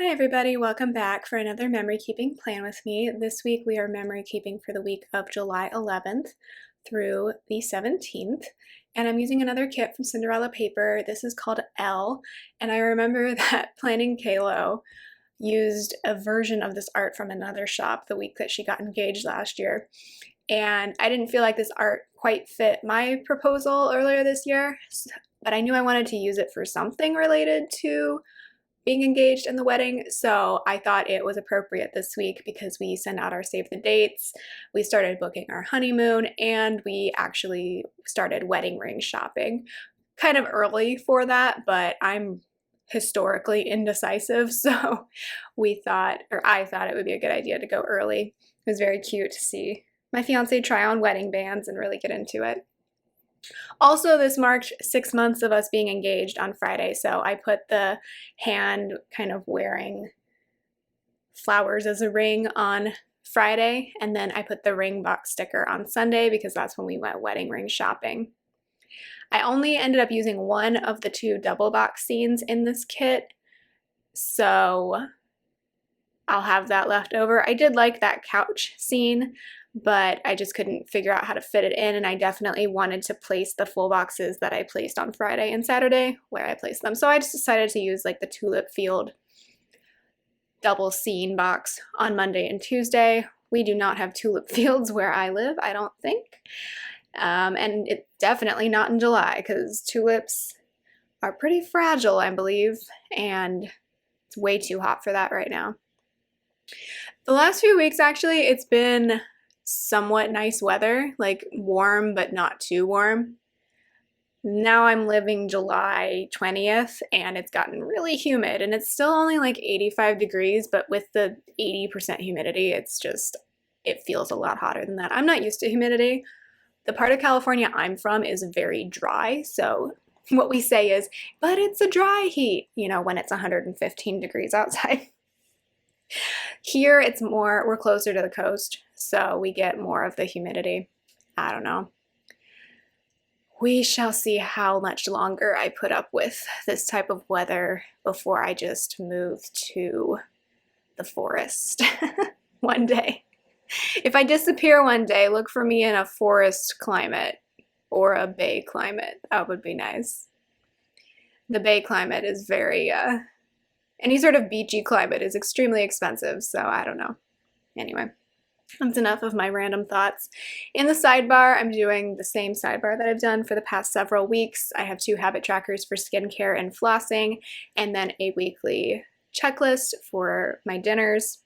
Hi everybody, welcome back for another memory keeping plan with me. This week we are memory keeping for the week of July 11th through the 17th, and I'm using another kit from Cinderella paper. This is called L, and I remember that Planning Kalo used a version of this art from another shop the week that she got engaged last year, and I didn't feel like this art quite fit my proposal earlier this year, but I knew I wanted to use it for something related to being engaged in the wedding, so I thought it was appropriate this week because we send out our save the dates, we started booking our honeymoon, and we actually started wedding ring shopping. Kind of early for that, but I'm historically indecisive, so I thought it would be a good idea to go early. It was very cute to see my fiance try on wedding bands and really get into it. Also, this marked 6 months of us being engaged on Friday, so I put the hand kind of wearing flowers as a ring on Friday, and then I put the ring box sticker on Sunday because that's when we went wedding ring shopping. I only ended up using one of the two double box scenes in this kit, so I'll have that left over. I did like that couch scene, but I just couldn't figure out how to fit it in, and I definitely wanted to place the full boxes that I placed on Friday and Saturday where I placed them. So I just decided to use like the tulip field double scene box on Monday and Tuesday. We do not have tulip fields where I live, I don't think. And it's definitely not in July because tulips are pretty fragile, I believe, and it's way too hot for that right now. The last few weeks, actually, it's been somewhat nice weather, like warm but not too warm. Now I'm living July 20th and it's gotten really humid, and it's still only like 85 degrees, but with the 80% humidity, it feels a lot hotter than that. I'm not used to humidity. The part of California I'm from is very dry, so what we say is, but it's a dry heat, when it's 115 degrees outside. Here we're closer to the coast, so we get more of the humidity. I don't know. We shall see how much longer I put up with this type of weather before I just move to the forest one day. If I disappear one day, look for me in a forest climate or a bay climate. That would be nice. The bay climate is any sort of beachy climate is extremely expensive, so I don't know. Anyway, that's enough of my random thoughts. In the sidebar, I'm doing the same sidebar that I've done for the past several weeks. I have 2 habit trackers for skincare and flossing, and then a weekly checklist for my dinners.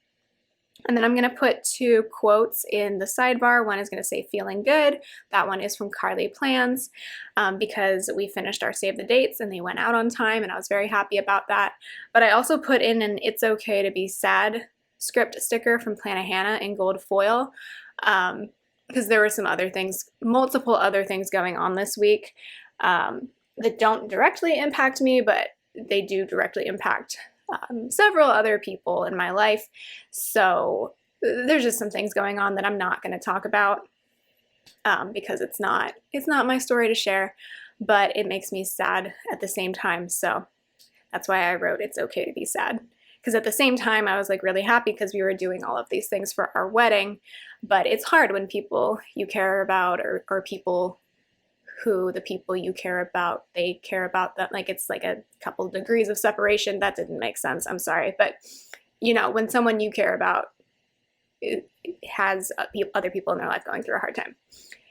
And then I'm going to put 2 quotes in the sidebar. One is going to say feeling good. That one is from Carly Plans because we finished our save the dates and they went out on time, and I was very happy about that. But I also put in an it's okay to be sad script sticker from Plannahannah in gold foil because there were multiple other things going on this week that don't directly impact me, but they do directly impact several other people in my life. So there's just some things going on that I'm not going to talk about because it's not my story to share, but it makes me sad at the same time. So that's why I wrote it's okay to be sad. Because at the same time, I was like really happy because we were doing all of these things for our wedding, but it's hard when people you care about or people who the people you care about, they care about that. Like it's like a couple degrees of separation. That didn't make sense. I'm sorry. But, when someone you care about has other people in their life going through a hard time,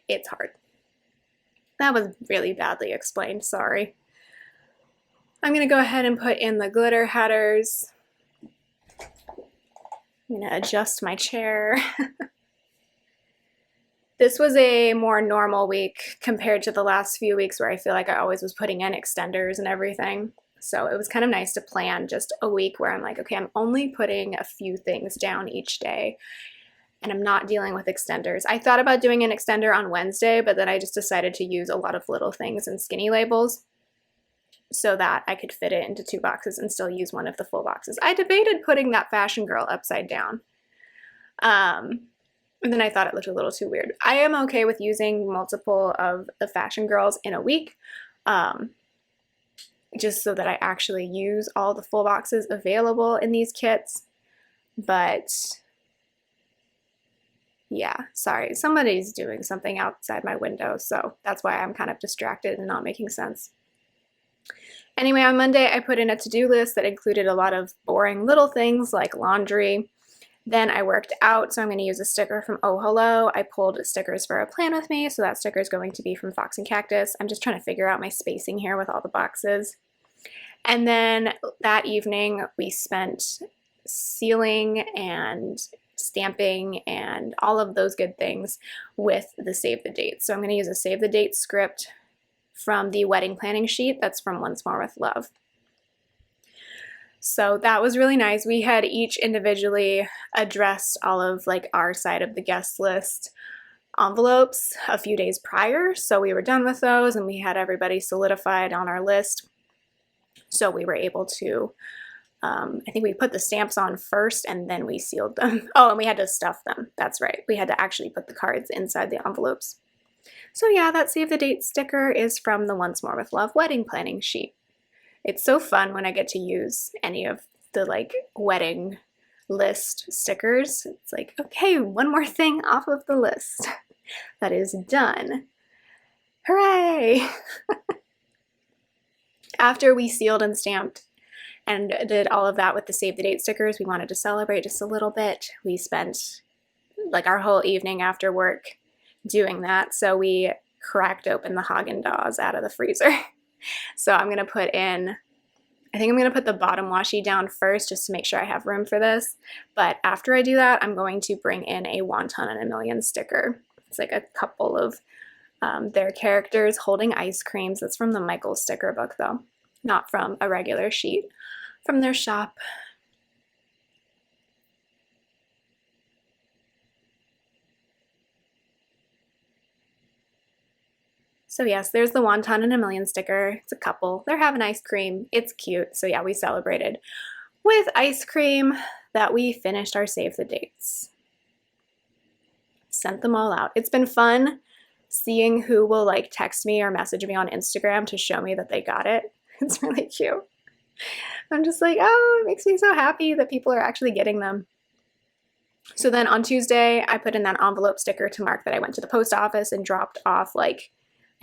it's hard. That was really badly explained. Sorry. I'm going to go ahead and put in the glitter headers. I'm going to adjust my chair. This was a more normal week compared to the last few weeks where I feel like I always was putting in extenders and everything. So it was kind of nice to plan just a week where I'm like, okay, I'm only putting a few things down each day and I'm not dealing with extenders. I thought about doing an extender on Wednesday, but then I just decided to use a lot of little things and skinny labels so that I could fit it into 2 boxes and still use one of the full boxes. I debated putting that fashion girl upside down. And then I thought it looked a little too weird. I am okay with using multiple of the fashion girls in a week. just so that I actually use all the full boxes available in these kits. But yeah, sorry, somebody's doing something outside my window, so that's why I'm kind of distracted and not making sense. Anyway, on Monday, I put in a to-do list that included a lot of boring little things like laundry. Then I worked out, so I'm going to use a sticker from Oh Hello. I pulled stickers for a plan with me, so that sticker is going to be from Fox and Cactus. I'm just trying to figure out my spacing here with all the boxes. And then that evening, we spent sealing and stamping and all of those good things with the save the date. So I'm going to use a save the date script from the wedding planning sheet that's from Once More with Love. So that was really nice. We had each individually addressed all of like our side of the guest list envelopes a few days prior. So we were done with those and we had everybody solidified on our list. So we were able to, I think we put the stamps on first and then we sealed them. Oh, and we had to stuff them. That's right. We had to actually put the cards inside the envelopes. So yeah, that save the date sticker is from the Once More with Love wedding planning sheet. It's so fun when I get to use any of the like wedding list stickers. It's like, okay, one more thing off of the list that is done. Hooray! After we sealed and stamped and did all of that with the save the date stickers, we wanted to celebrate just a little bit. We spent like our whole evening after work doing that. So we cracked open the Haagen-Dazs out of the freezer. So I'm going to put in, I think I'm going to put the bottom washi down first just to make sure I have room for this. But after I do that, I'm going to bring in a Wonton and a Million sticker. It's like a couple of their characters holding ice creams. That's from the Michael sticker book though, not from a regular sheet from their shop. So yes, there's the Wonton and a Million sticker. It's a couple. They're having ice cream. It's cute. So yeah, we celebrated with ice cream that we finished our save the dates. Sent them all out. It's been fun seeing who will like text me or message me on Instagram to show me that they got it. It's really cute. I'm just like, oh, it makes me so happy that people are actually getting them. So then on Tuesday, I put in that envelope sticker to mark that I went to the post office and dropped off like,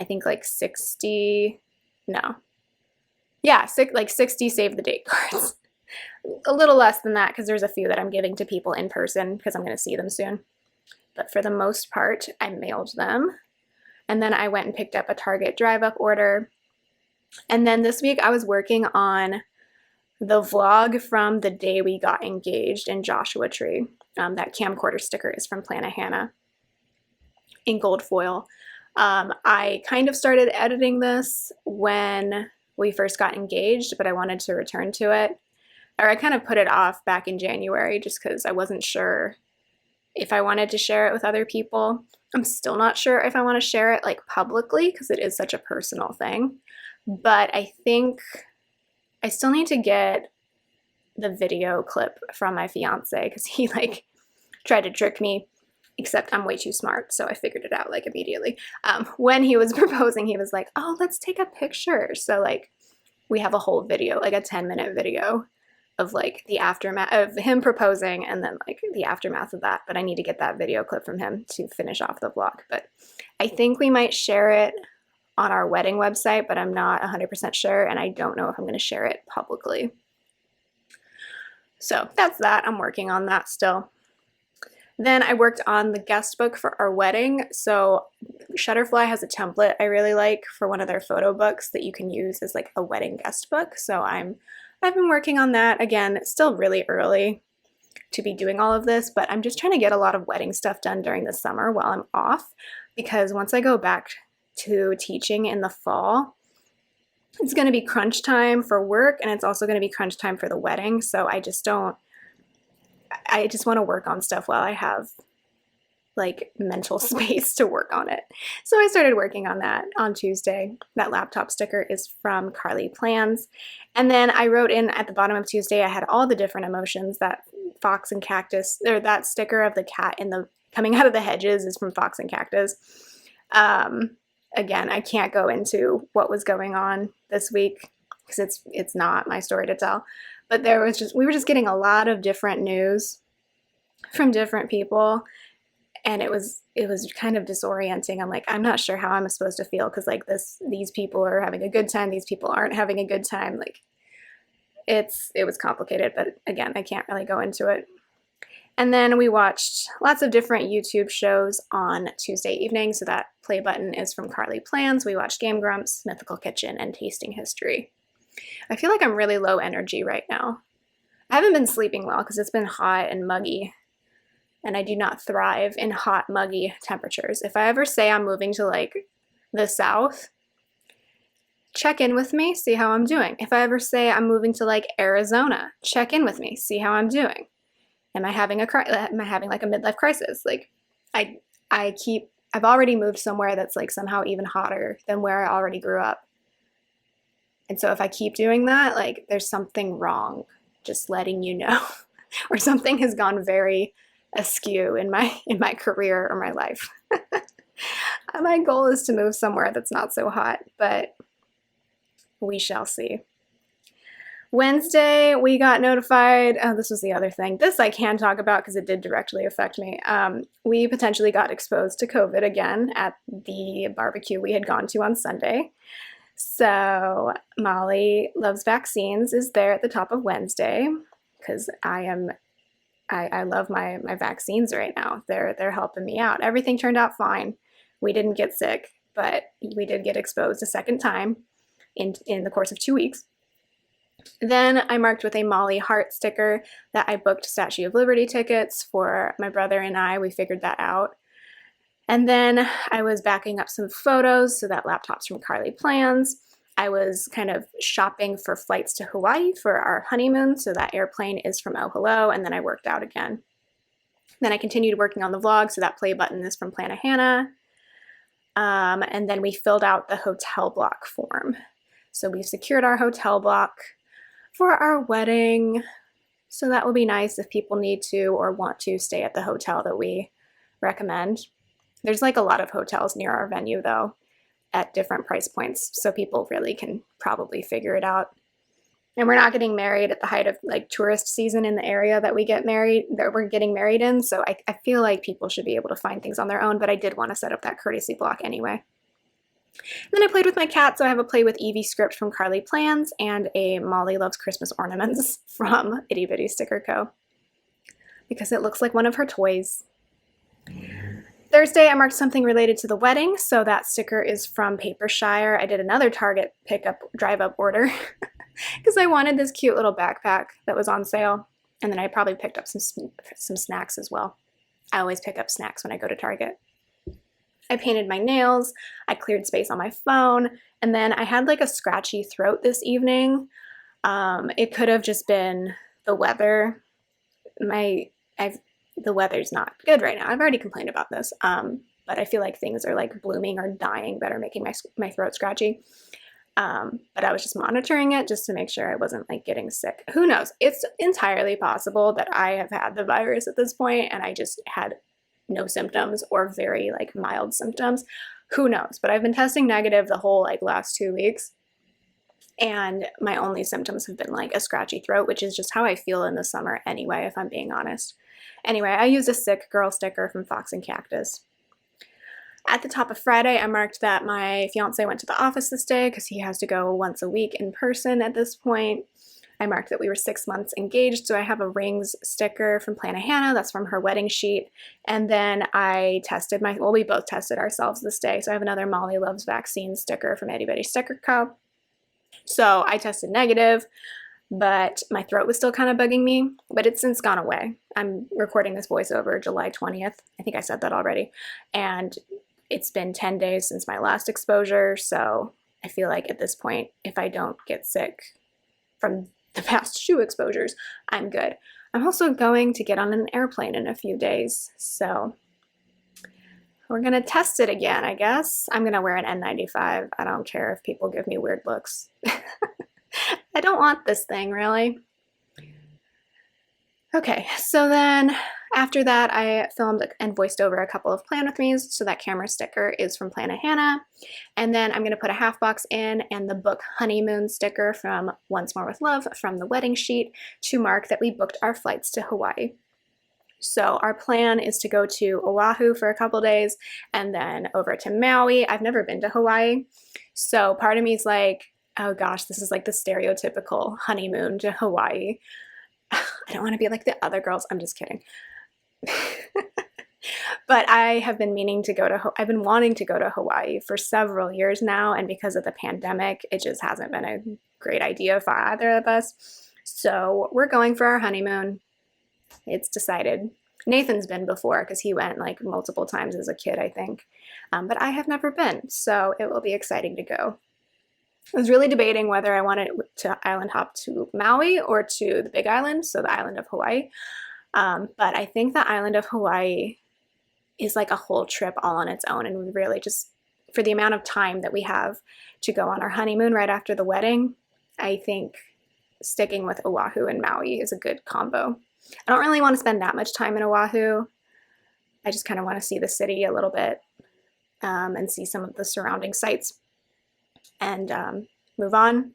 I think like 60, no. Yeah, like 60 save the date cards. A little less than that because there's a few that I'm giving to people in person because I'm going to see them soon. But for the most part, I mailed them. And then I went and picked up a Target drive-up order. And then this week I was working on the vlog from the day we got engaged in Joshua Tree. That camcorder sticker is from Plana Hannah in gold foil. I kind of started editing this when we first got engaged, but I wanted to return to it. Or I kind of put it off back in January just because I wasn't sure if I wanted to share it with other people. I'm still not sure if I want to share it like publicly because it is such a personal thing. But I think I still need to get the video clip from my fiance because he like tried to trick me. Except I'm way too smart, so I figured it out like immediately. When he was proposing, he was like, oh, let's take a picture. So like we have a whole video, like a 10-minute video of like the aftermath of him proposing and then like the aftermath of that. But I need to get that video clip from him to finish off the vlog. But I think we might share it on our wedding website, but I'm not 100% sure. And I don't know if I'm going to share it publicly. So that's that. I'm working on that still. Then I worked on the guest book for our wedding. So Shutterfly has a template I really like for one of their photo books that you can use as like a wedding guest book. So I've been working on that. Again, it's still really early to be doing all of this, but I'm just trying to get a lot of wedding stuff done during the summer while I'm off, because once I go back to teaching in the fall, it's going to be crunch time for work and it's also going to be crunch time for the wedding. So I just want to work on stuff while I have like mental space to work on it. So I started working on that on Tuesday. That laptop sticker is from Carly Plans. And then I wrote in at the bottom of Tuesday, I had all the different emotions that Fox and Cactus, or that sticker of the cat in the coming out of the hedges is from Fox and Cactus. Again, I can't go into what was going on this week because it's not my story to tell. But we were just getting a lot of different news from different people, and it was kind of disorienting. I'm like, I'm not sure how I'm supposed to feel, because like these people are having a good time, these people aren't having a good time. Like it was complicated, but again, I can't really go into it. And then we watched lots of different YouTube shows on Tuesday evening. So that play button is from Carly Plans. We watched Game Grumps, Mythical Kitchen, and Tasting History. I feel like I'm really low energy right now. I haven't been sleeping well because it's been hot and muggy, and I do not thrive in hot, muggy temperatures. If I ever say I'm moving to like the South, check in with me, see how I'm doing. If I ever say I'm moving to like Arizona, check in with me, see how I'm doing. Am I having like a midlife crisis? Like I've already moved somewhere that's like somehow even hotter than where I already grew up. And so if I keep doing that, like there's something wrong, just letting you know, or something has gone very askew in my career or my life. My goal is to move somewhere that's not so hot, but we shall see. Wednesday, we got notified. Oh, this was the other thing. This I can talk about because it did directly affect me. We potentially got exposed to COVID again at the barbecue we had gone to on Sunday. So Molly Loves Vaccines is there at the top of Wednesday because I love my vaccines right now. They're helping me out. Everything turned out fine. We didn't get sick, but we did get exposed a second time in the course of 2 weeks. Then I marked with a Molly heart sticker that I booked Statue of Liberty tickets for my brother and I. We figured that out. And then I was backing up some photos, so that laptop's from Carly Plans. I was kind of shopping for flights to Hawaii for our honeymoon, so that airplane is from Oh Hello, and then I worked out again. Then I continued working on the vlog, so that play button is from Plan a Hannah. And then we filled out the hotel block form. So we secured our hotel block for our wedding. So that will be nice if people need to or want to stay at the hotel that we recommend. There's like a lot of hotels near our venue though, at different price points, so people really can probably figure it out. And we're not getting married at the height of like tourist season in the area that we're getting married in, so I feel like people should be able to find things on their own, but I did want to set up that courtesy block anyway. And then I played with my cat, so I have a Play with Evie script from Carly Plans and a Molly Loves Christmas Ornaments from Itty Bitty Sticker Co. because it looks like one of her toys. Thursday, I marked something related to the wedding, so that sticker is from Papershire. I did another Target pickup drive-up order because I wanted this cute little backpack that was on sale, and then I probably picked up some snacks as well. I always pick up snacks when I go to Target. I painted my nails, I cleared space on my phone, and then I had like a scratchy throat this evening. It could have just been the weather. The weather's not good right now. I've already complained about this, but I feel like things are like blooming or dying that are making my throat scratchy. But I was just monitoring it just to make sure I wasn't like getting sick. Who knows? It's entirely possible that I have had the virus at this point and I just had no symptoms or very like mild symptoms. Who knows? But I've been testing negative the whole like last 2 weeks, and my only symptoms have been like a scratchy throat, which is just how I feel in the summer anyway, if I'm being honest. Anyway, I used a sick girl sticker from Fox and Cactus. At the top of Friday, I marked that my fiance went to the office this day because he has to go once a week in person at this point. I marked that we were 6 months engaged, so I have a rings sticker from Plan a Hannah. That's from her wedding sheet. And then I tested we both tested ourselves this day. So I have another Molly Loves Vaccine sticker from Itty Bitty Sticker Co. So I tested negative, but my throat was still kind of bugging me, but it's since gone away. I'm recording this voiceover July 20th. I think I said that already. And it's been 10 days since my last exposure, so I feel like at this point, if I don't get sick from the past 2 exposures, I'm good. I'm also going to get on an airplane in a few days, so we're gonna test it again, I guess. I'm gonna wear an N95. I don't care if people give me weird looks. I don't want this thing, really. Okay, so then After that, I filmed and voiced over a couple of Plan With Me's, so that camera sticker is from Plan of Hannah. And then I'm going to put a half box in and the book Honeymoon sticker from Once More With Love from the wedding sheet to mark that we booked our flights to Hawaii. So our plan is to go to Oahu for a couple days and then over to Maui. I've never been to Hawaii, so part of me is like, oh gosh, this is like the stereotypical honeymoon to Hawaii. I don't want to be like the other girls. I'm just kidding. But I have been I've been wanting to go to Hawaii for several years now, and because of the pandemic, it just hasn't been a great idea for either of us. So we're going for our honeymoon. It's decided. Nathan's been before because he went like multiple times as a kid, I think. But I have never been, so it will be exciting to go. I was really debating whether I wanted to island hop to Maui or to the Big Island, so the island of Hawaii. But I think the island of Hawaii is like a whole trip all on its own, and we really just, for the amount of time that we have to go on our honeymoon right after the wedding, I think sticking with Oahu and Maui is a good combo. I don't really want to spend that much time in Oahu. I just kind of want to see the city a little bit and see some of the surrounding sites and move on.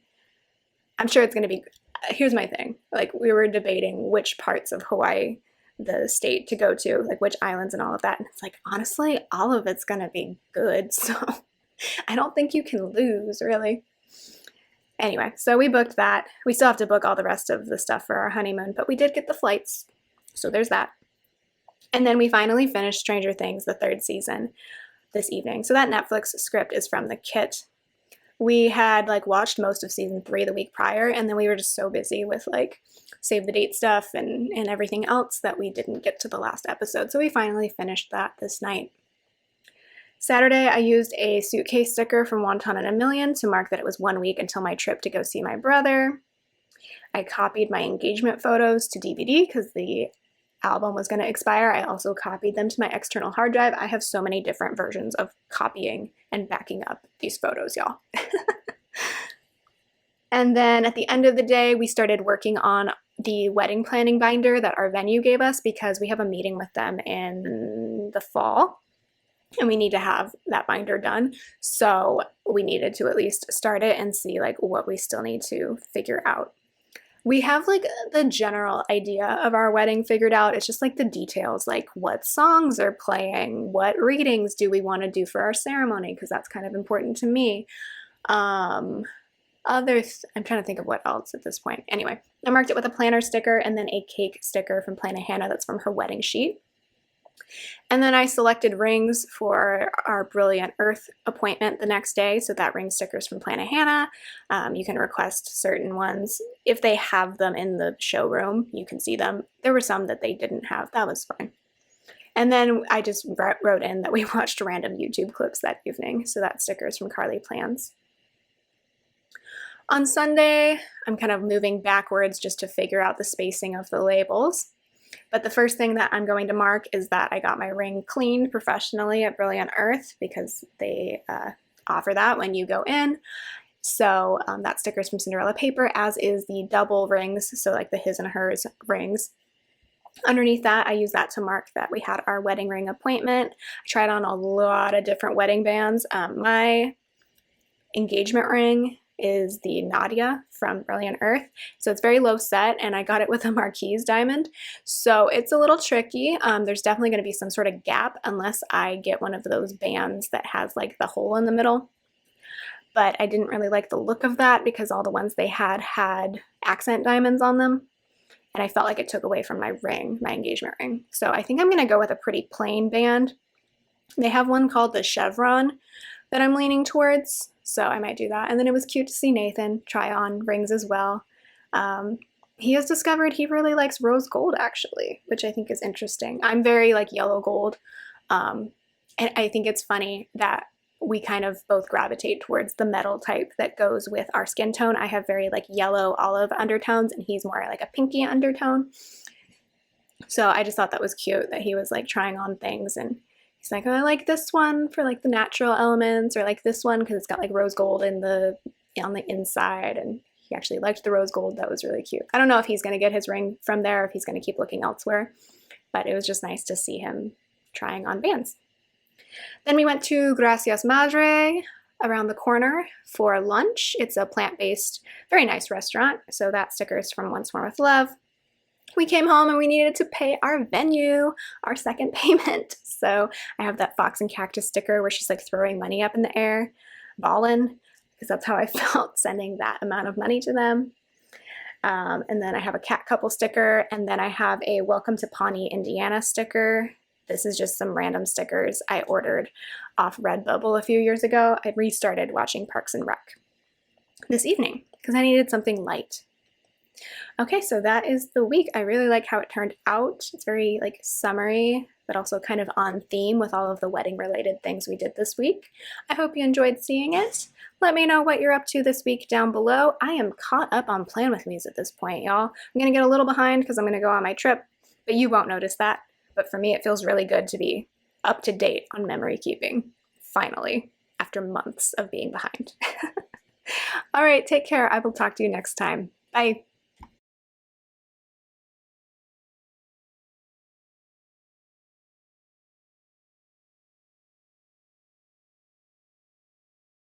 I'm sure it's going to be, here's my thing, like we were debating which parts of Hawaii, the state, to go to, like which islands and all of that, and it's like, honestly, all of it's going to be good, so I don't think you can lose, really. Anyway, so we booked that. We still have to book all the rest of the stuff for our honeymoon, but we did get the flights, so there's that. And then we finally finished Stranger Things, the 3rd season, this evening. So that Netflix script is from the kit. We had like watched most of season 3 the week prior, and then we were just so busy with like save the date stuff and everything else that we didn't get to the last episode. So we finally finished that this night. Saturday, I used a suitcase sticker from Wonton and a Million to mark that it was 1 week until my trip to go see my brother. I copied my engagement photos to DVD because the album was going to expire. I also copied them to my external hard drive. I have so many different versions of copying and backing up these photos, y'all. And then at the end of the day, we started working on the wedding planning binder that our venue gave us because we have a meeting with them in the fall and we need to have that binder done. So we needed to at least start it and see like what we still need to figure out. We have like the general idea of our wedding figured out. It's just like the details, like what songs are playing, what readings do we want to do for our ceremony, because that's kind of important to me. I'm trying to think of what else at this point. Anyway, I marked it with a planner sticker and then a cake sticker from Plan of Hannah that's from her wedding sheet. And then I selected rings for our Brilliant Earth appointment the next day. So that ring stickers from Plan of Hannah. You can request certain ones. If they have them in the showroom, you can see them. There were some that they didn't have. That was fine. And then I just wrote in that we watched random YouTube clips that evening. So that stickers from Carly Plans. On Sunday, I'm kind of moving backwards just to figure out the spacing of the labels. But the first thing that I'm going to mark is that I got my ring cleaned professionally at Brilliant Earth because they offer that when you go in. So that sticker's from Cinderella paper, as is the double rings, so like the his and hers rings. Underneath that, I use that to mark that we had our wedding ring appointment. I tried on a lot of different wedding bands. My engagement ring is the Nadia from Brilliant Earth. So it's very low set, and I got it with a Marquise diamond. So it's a little tricky. There's definitely going to be some sort of gap unless I get one of those bands that has like the hole in the middle. But I didn't really like the look of that because all the ones they had accent diamonds on them. And I felt like it took away from my ring, my engagement ring. So I think I'm going to go with a pretty plain band. They have one called the Chevron that I'm leaning towards. So I might do that. And then it was cute to see Nathan try on rings as well. He has discovered he really likes rose gold actually, which I think is interesting. I'm very like yellow gold. And I think it's funny that we kind of both gravitate towards the metal type that goes with our skin tone. I have very like yellow olive undertones and he's more like a pinky undertone. So I just thought that was cute that he was like trying on things and he's like, oh, I like this one for like the natural elements, or like this one because it's got like rose gold on the inside, and he actually liked the rose gold. That was really cute. I don't know if he's going to get his ring from there, if he's going to keep looking elsewhere, but it was just nice to see him trying on Vans. Then we went to Gracias Madre around the corner for lunch. It's a plant-based, very nice restaurant. So that sticker is from Once More with Love. We came home and we needed to pay our venue, our second payment. So I have that fox and cactus sticker where she's like throwing money up in the air, ballin', because that's how I felt sending that amount of money to them. And then I have a cat couple sticker, and then I have a Welcome to Pawnee, Indiana sticker. This is just some random stickers I ordered off Redbubble a few years ago. I restarted watching Parks and Rec this evening because I needed something light. Okay, so that is the week. I really like how it turned out. It's very like summery, but also kind of on theme with all of the wedding related things we did this week. I hope you enjoyed seeing it. Let me know what you're up to this week down below. I am caught up on Plan With Me's at this point, y'all. I'm gonna get a little behind because I'm gonna go on my trip, but you won't notice that. But for me, it feels really good to be up to date on memory keeping, finally, after months of being behind. All right, take care. I will talk to you next time. Bye.